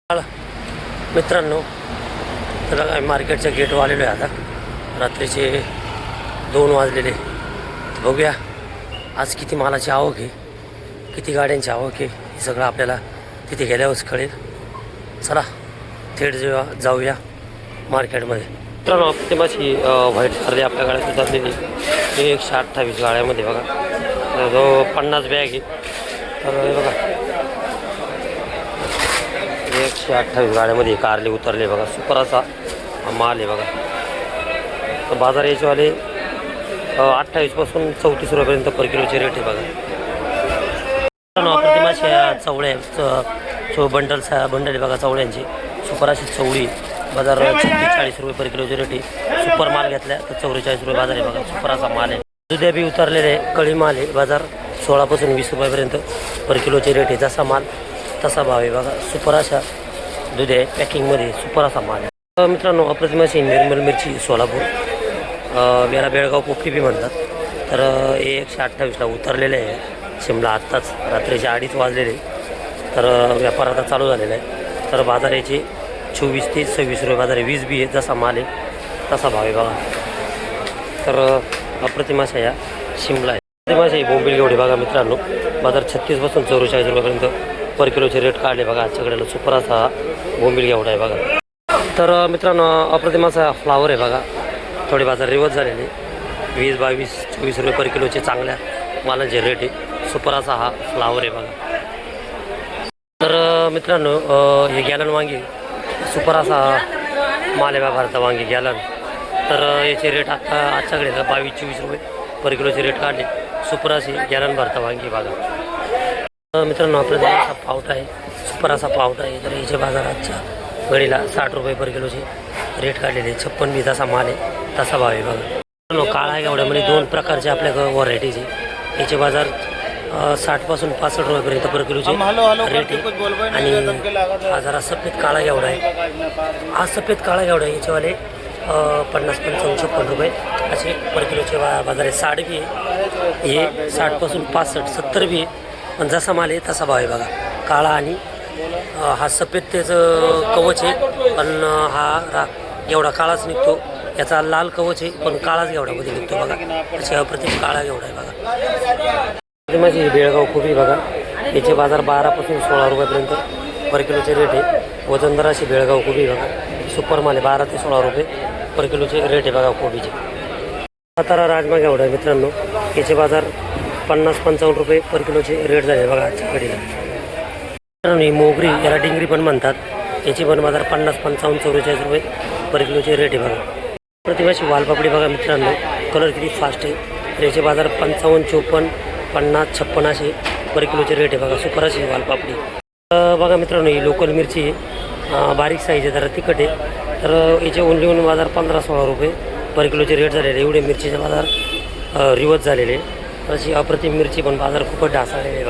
मित्रांनो, तर मार्केटच्या गेटवर आलेलो आहे. आता रात्रीचे 2 वाजलेले. बघूया आज किती मालाची आवक आहे, किती गाड्यांची आवक आहे, हे सगळं आपल्याला तिथे गेल्यावरच कळेल. चला थेट जाऊया मार्केटमध्ये. मित्रांनो, प्रतिमाची व्हाईट कारली आपल्या गाड्यात उतरलेली 128 गाड्यामध्ये. बघा जो 50 बॅग आहे. तर हे बघा 128 गाड्यामध्ये कारले उतरले. बघा सुपर असा माल आहे. बघा तर बाजार याचेवाले 28 पासून 34 रुपयापर्यंत पर किलोचे रेट आहे. बघा प्रतिमाच्या चवळ्या बंडल आहे. बघा चवळ्यांची सुपर अशी चवळी बाजार 40 रुपये पर किलोचे रेट आहे. सुपर माल घेतल्या तर 44 रुपये बाजार आहे. बघा सुपर असा माल आहे. दुध्या बी उतरलेले आहे. कळी माल आहे. बाजार 16 पासून 20 रुपयापर्यंत पर किलोचे रेट आहे. जसा माल तसा भाव आहे. बघा सुपर अशा दूध आहे. पॅकिंगमध्ये सुपर असा माल आहे. मित्रांनो, अप्रतिमाची निर्मल मिरची सोलापूर याला बेळगाव पोपटी बी म्हणतात. तर 128ला उतरलेले आहे. शिमला आत्ताच रात्रीचे 2:30 वाजलेले. तर व्यापार आता चालू झालेला आहे. तर बाजार याचे 24 ते 26 रुपये बाजार आहे. 20 बी आहे. जसा माल आहे तसा भाव आहे. बघा तर अप्रतिमाशा या शिमला आहे. अप्रतिमाशा बोंबील घेवडे. बघा मित्रांनो, बाजार 36 पासून 44 रुपयापर्यंत पर किलोचे रेट काढले. बघा आजच्याकडे सुपर असा बोंबील घेवडा आहे. बघा तर मित्रांनो, अप्रतिमाचा फ्लावर आहे. बघा थोडे बाजार रिवर्स झालेले. 20, 22, 24 रुपये पर किलोचे चांगल्या मालांचे रेट आहे. सुपर असा हा फ्लावर आहे. बघा तर मित्रांनो, हे गॅलन वांगी सुपर असा माल आहे. भारता वांगी गॅलन. तर याचे रेट आता आजच्याकडे 22-24 रुपये पर किलोचे रेट काढले. सुपर अशी गॅलन भरता वांगी. बघा मित्रांनो, आपल्याला असा पावटा आहे. सुपर असा पावटा आहे. तर याचे बाजाराच्या घडीला 60 रुपये पर किलोचे रेट काढलेले. 56 बी जसा माल आहे तसा भाव आहे. बघा मित्रांनो, काळा घेवड्यामध्ये 2 प्रकारचे आपल्याकडे व्हरायटीचे. याचे बाजार 60 पासून 65 रुपयापर्यंत पर किलोचे रेट आहे. आणि हा जरा सफेद काळा घेवडा आहे. हा सफेद काळा घेवडा आहे. याचेवाले 50, 55, 56 रुपये असे पर किलोचे बाजार आहे. 60 बी आहे. हे 60 पासून 65, 70 बी आहे. पण जसा माल आहे तसा भाव आहे. बघा काळा आणि हा सफेद त्याचं कवच आहे. पण हा एवढा काळाच निघतो. याचा लाल कवच आहे पण काळाच घेवड्यामध्ये निघतो. बघा अशी अप्रतिम काळा घेवडा आहे. बघा माझी बेळगाव खूपी. बघा याचे बाजार 12 पासून 16 रुपयापर्यंत पर किलोचे रेट आहे. वजनदार अशी बेळगाव खूपी. बघा सुपर माल आहे. 12 ते 16 रुपये पर किलोचे रेट आहे. बघा कोबीचे. सातारा राजमा घेवडा आहे. मित्रांनो, याचे बाजार 50, 55 रुपये पर किलोचे रेट झाले. बघा आजच्या घडीला. मित्रांनो, ही मोगरी याला डिंगरी पण म्हणतात. याची पण बाजार 50, 55, 44 रुपये पर किलोचे रेट आहे. बघा प्रतिमाची वालपापडी. बघा मित्रांनो, कलर किती फास्ट आहे. तर याचे बाजार 55, 54, 50, 56 असे पर किलोचे रेट आहे. बघा सुपर अशी वालपापडी. बघा मित्रांनो, ही लोकल मिरची बारीक साईज आहे. जरा तिखट आहे. तर याचे ओनली बाजार 15, 16 रुपये पर किलोचे रेट झालेले. एवढे मिरचीचे बाजार रिवर्स झालेले. अशी अप्रतिम मिरची पण बाजार खूपच ढासळलेले आहे.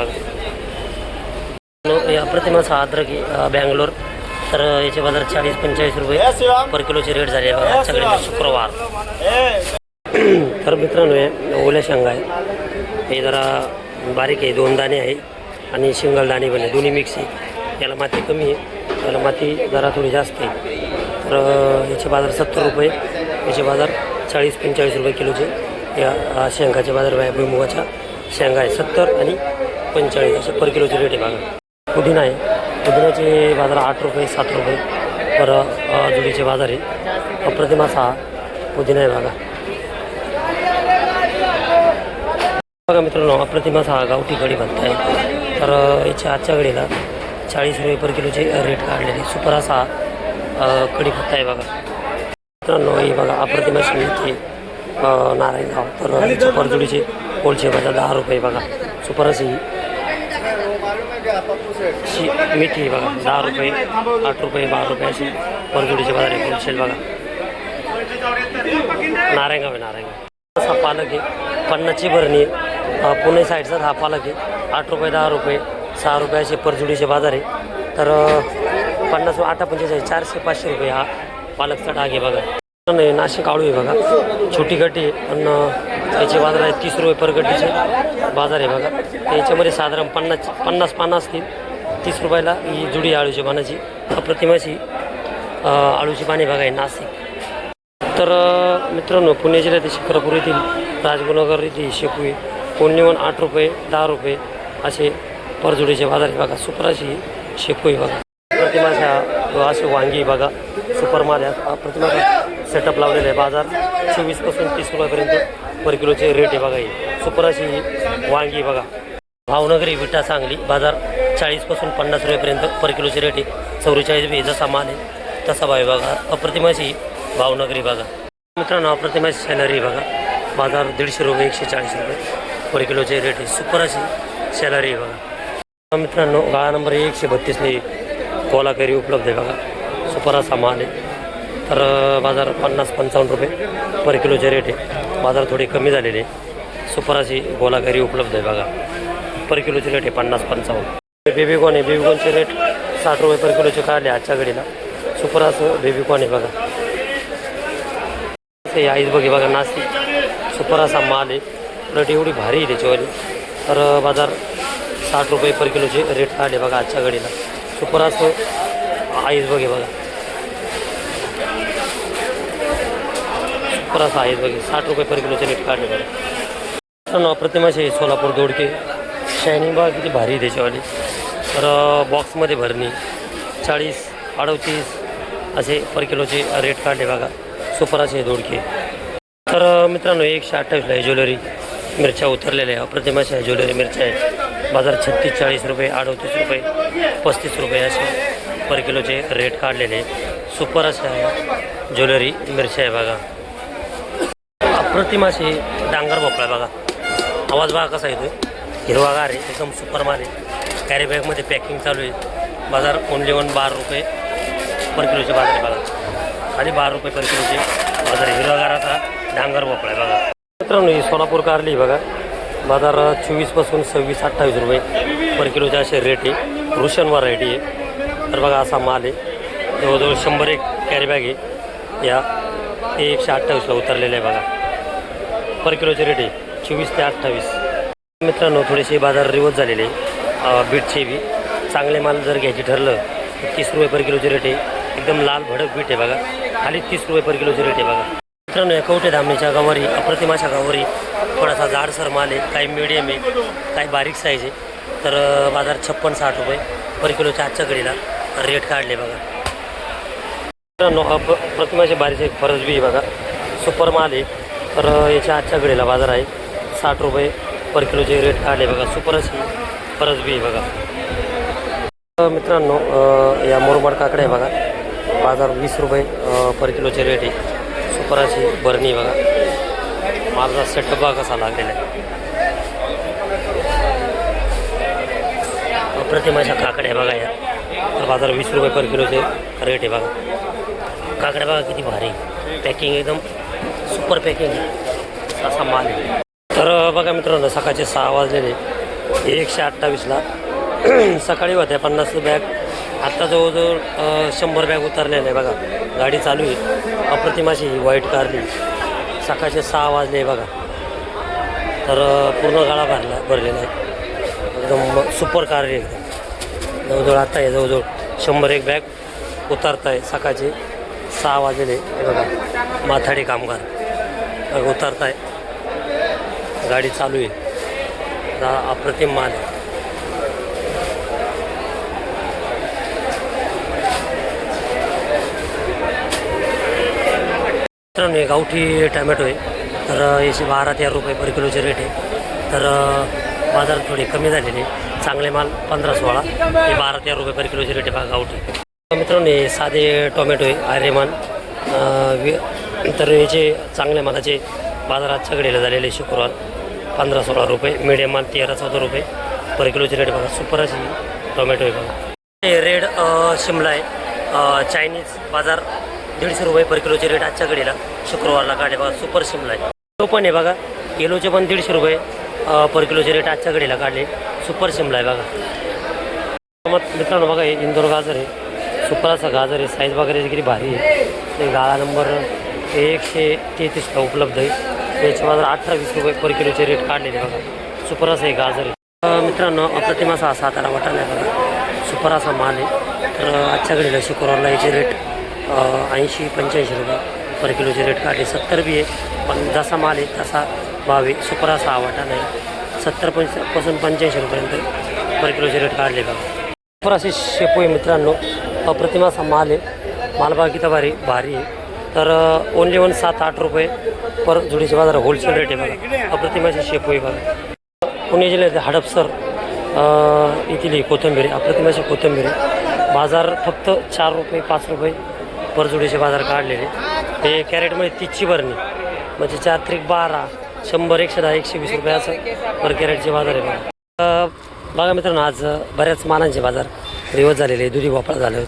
बघा अप्रतिमाचा अद्रक आहे बँगलोर. तर याचे बाजार 40, 45 रुपये पर किलोचे रेट झाले. बघा आजच्याकडे शुक्रवार. तर मित्रांनो, हे ओल्या शेंगा आहे. हे जरा बारीक आहे. 2 दाणे आहे आणि शिंगल दाणे पण आहे. दोन्ही मिक्स आहे. याला माती कमी आहे. याला माती जरा थोडी जास्त आहे. तर याचे बाजार 70 रुपये. याचे बाजार 40, 45 रुपये किलोचे. या शेंगाचे बाजार भुईमुगाच्या शेंगा आहे 70 आणि 45 असे पर किलोचे रेट आहे. बघा पुदिना आहे. पुदिन्याचे बाजार 8 रुपये, 7 रुपये पर जुडीचे बाजार आहे. अप्रतिमाचा पुदिना आहे. बघा मित्रांनो, अप्रतिमाचा गावठी कढीपत्ता आहे. तर याच्या आजच्या घडीला 40 रुपये पर किलोचे रेट काढलेले. सुपर असा कढीपत्ता आहे. बघा मित्रांनो, हे बघा अप्रतिमाची मेथी नारायणगाव. तर परजुडीचे पोलचे बाजार 10 रुपये. बघा सुपर अशी मेथी. बघा 10 रुपये, 8 रुपये, 12 रुपये अशी परजुडीचे बाजार आहे. होलसेल. बघा नारायणगाव आहे. नारायणगाव असा पालक आहे. 50ची भरणी. पुणे साईडचा हा पालक आहे. 8 रुपये, 10 रुपये, 6 रुपये असे परजुडीचे बाजार आहे. तर 50, 8, 45, 400, 500 रुपये हा पालकचा डाग आहे. बघा नाशिक आळू आहे. बघा छोटी गड्डी आहे. पण याचे बाजार आहे 30 रुपये पर गड्डीचे बाजार आहे. बघा याच्यामध्ये साधारण 50 पानं असतील. 30 रुपयाला ही जुडी आळूची पानाची अप्रतिम अशी आळूची पाने बघा आहे नाशिक. तर मित्रांनो पुणे जिल्ह्यातील शिक्रापूर येथील राजगुरुनगर येथील शेपू ओनली 8 रुपये 10 रुपये असे परजुडीचे बाजार बघा. सुपर अशी शेपू बघा. प्रतिमाच्या असे वांगी बघा सुपर माल आहे. प्रतिमाचा सेटअप लावलेला आहे. बाजार 24 पासून 30 रुपयापर्यंत पर किलोचे रेट आहे बघा. ही सुपर अशी वांगी बघा. भावनगरी विटा सांगली बाजार 40 पासून 50 रुपयापर्यंत पर किलोचे रेट आहे. 44 बी जसा माल आहे तसा भाव बघा. अप्रतिमाची भावनगरी बघा. मित्रांनो अप्रतिमाची सॅलरी बघा. बाजार 150 रुपये 140 रुपये पर किलोचे रेट आहे. सुपर अशी सॅलरी बघा. मित्रांनो गाळा नंबर 132 कोलाकरी उपलब्ध आहे बघा. सुपर असा माल आहे. तर बाजार 50-55 रुपये पर किलोचे रेट आहे. बाजार थोडे कमी झालेले. सुपर अशी गोलाकरी उपलब्ध आहे बघा. पर किलोचे रेट आहे 50-55. बेबीकॉर्न आहे. बेबीकॉर्नचे रेट 60 रुपये पर किलोचे काढले आजच्या घडीला. सुपर असं बेबीकॉर्न आहे बघा. ते आईस बघे बघा नाशिक. सुपर असा माल आहे. रेट एवढी भारी आहे त्याच्यावाली. तर बाजार 60 रुपये पर किलोचे रेट काढले बघा आजच्या घडीला. सुपर असं आईस बघे बघा. सुपर असं आईस बघे 60 रुपये पर किलोचे रेट काढले बघा. प्रतिमाशे सोलापूर दोडके शायनिंग बघा किती भारी आहे त्याच्यावाली. तर बॉक्समध्ये भरणी 40-38 असे पर किलोचे रेट काढले बघा. सुपर असे दोडके. तर मित्रांनो 128ला आहे ज्वेलरी मिरच्या उतरलेल्या आहे. अप्रतिमाच्या आहे ज्वेलरी मिरच्या आहे. बाजार 36-40 रुपये 38 रुपये 35 रुपये असे पर किलोचे रेट काढलेले. सुपर असे आहे ज्वेलरी मिरच्या आहे बघा. अप्रतिमाचे डांगर भोपळा बघा. आवाज बघा कसा येतो. हिरवागार आहे एकदम सुपर माल आहे. कॅरी बॅगमध्ये पॅकिंग चालू आहे. बाजार ओनली 12 रुपये पर किलोचे बाजार आहे बघा. खाली 12 रुपये पर किलोचे बाजार. हिरवागाराचा डांगर भोपळा आहे बघा. मित्रांनो ही सोलापूर कारली बघा. बाजार 24 पासून 26-28 रुपये पर किलोचे असे रेट आहे. रुशन व्हरायटी आहे. तर बघा असा माल आहे. जवळजवळ 101 कॅरी बॅग आहे. या 128ला उतरलेले आहे बघा. पर किलोचे रेट आहे 24 ते 28. मित्रांनो थोडेसे बाजार रिवर्स झालेले बीटचे बी चांगले माल जर घ्यायचे ठरलं तर 30 रुपये पर किलोचे रेट आहे. एकदम लाल भडक बीट आहे बघा. खाली 30 रुपये पर किलोचे रेट आहे बघा. मित्रांनो या कवठे धामणीच्या गावारी अप्रतिमाच्या गावारी थोडासा जाडसर माल आहे. काही मिडियम आहे काही बारीक साईज आहे. तर बाजार 56-60 रुपये पर किलोच्या आजच्या घडीला रेट काढले बघा. मित्रांनो प्रतिमाचे बारीक एक फरस बी बघा. सुपर माल आहे. तर याच्या आजच्या घडीला बाजार आहे 60 रुपये पर किलोचे रेट काढले बघा. सुपर अशी फरस बी बघा. मित्रांनो या मुरमाड काकडे आहे बघा. बाजार 20 रुपये पर किलोचे रेट आहे. सुपर अशी बरणी बघा. माझा सेटअप बघा कसा लागलेला आहे. प्रतिमाच्या काकड्या बघा या. तर बाजार 20 रुपये पर किलोचे रेट आहे बघा. काकड्या बघा किती भारी. पॅकिंग एकदम सुपर पॅकिंग असा माल आहे. तर बघा मित्रांनो सकाळचे 6 वाजलेले 128ला सकाळी होत्या 50 बॅग. आत्ता जवळजवळ 100 बॅग उतरलेले आहे बघा. गाडी चालू आहे. अप्रतिमाची व्हाईट कारली सकाळचे 6 वाजले बघा. तर पूर्ण गाळा भरलेला आहे. एकदम सुपर कारली एकदम. जवळजवळ आत्ता आहे जवळजवळ 101 बॅग उतरत आहे. सकाळचे 6 वाजलेले बघा. माथाडी कामगार उतरत आहे. गाडी चालू आहे. अप्रतिम माल आहे. मित्रांनो गावठी टॅमॅटो आहे. तर याचे 12-13 रुपये पर किलोचे रेट आहे. तर बाजार थोडे कमी झालेले. चांगले माल 15-16 हे 12-13 रुपये पर किलोचे रेट आहे बघा गावठी. मित्रांनो हे साधे टोमॅटो आहे आर्यमान. तर याचे चांगल्या मालाचे बाजार आजच्या घडीला झालेले शुक्रवार 15-16 रुपये. मिडियम माल 13-14 रुपये पर किलोचे रेट बघा. सुपर अशी टोमॅटो आहे बघा. हे रेड शिमला आहे. चायनीज बाजार 150 रुपये पर किलोचे रेट आजच्या घडीला शुक्रवारला काढले बघा. सुपर शिमला आहे. तो पण आहे बघा. येलोचे पण 150 रुपये पर किलोचे रेट आजच्या घडीला काढले. सुपर शिमला आहे बघा. मित्रांनो बघा हे इंदोर गाजर आहे. सुपर असा गाजर आहे. साईज वगैरे किती भारी आहे. ते गाळा नंबर 133ला उपलब्ध आहे. याचे बाजार 18-20 रुपये पर किलोचे रेट काढलेले बघा. सुपर असं आहे गाजर आहे. मित्रांनो अप्रतिम असा सातारा वाटाणा आहे बघा. सुपर असा माल आहे. तर आजच्या घडीला शुक्रवारला याचे रेट 80-85 रुपये पर किलोचे रेट काढले. 70 बी आहे, पण जसा माल आहे तसा भाव आहे. सुपर असा वाटा नाही. 70 पासून 85 रुपयापर्यंत पर किलोचे रेट काढले बघा. सुपर असे शेपू आहे मित्रांनो, अप्रतिम असा माल आहे. माल बघा किती भारी आहे. तर ओनली 7-8 रुपये पर जोडीचे बाजार होलसेल रेट आहे बघा. अप्रतिम असे शेपू आहे बघा. पुणे जिल्ह्यात हडपसर येथील कोथिंबीर आहे. अप्रतिम अशी कोथिंबीर आहे. बाजार फक्त 4 रुपये 5 रुपये पर जोडीचे बाजार काढलेले. ते कॅरेटमध्ये 30ची भरणी म्हणजे 4-12 100 110 120 रुपये असं पर कॅरेटचे बाजार आहे बघा. बघा मित्रांनो, आज बऱ्याच मालांचे बाजार रिवर्स झालेले. दुधी भोपळा झालं,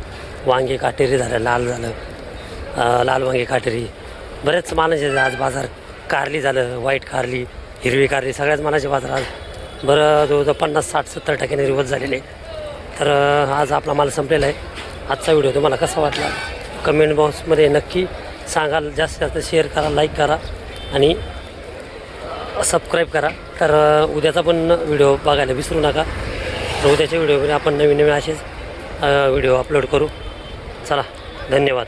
वांगे काटेरी झालं, लाल झालं, लाल वांगे काटेरी, बरेच मालांचे आज बाजार. कारली झालं, व्हाईट कारली, हिरवी कारली, सगळ्याच मालाचे बाजार आज बरं जवळजवळ 50-60-70% रिवर्स झालेले. तर आज आपला माल संपलेला आहे. आजचा व्हिडिओ तुम्हाला कसा वाटला कमेंट बॉक्समध्ये नक्की सांगाल. जास्तीत जास्त शेअर करा, लाईक करा आणि सबस्क्राईब करा. तर उद्याचा पण व्हिडिओ बघायला विसरू नका. तर उद्याच्या व्हिडिओमध्ये आपण नवीन असेच व्हिडिओ अपलोड करू. चला, धन्यवाद.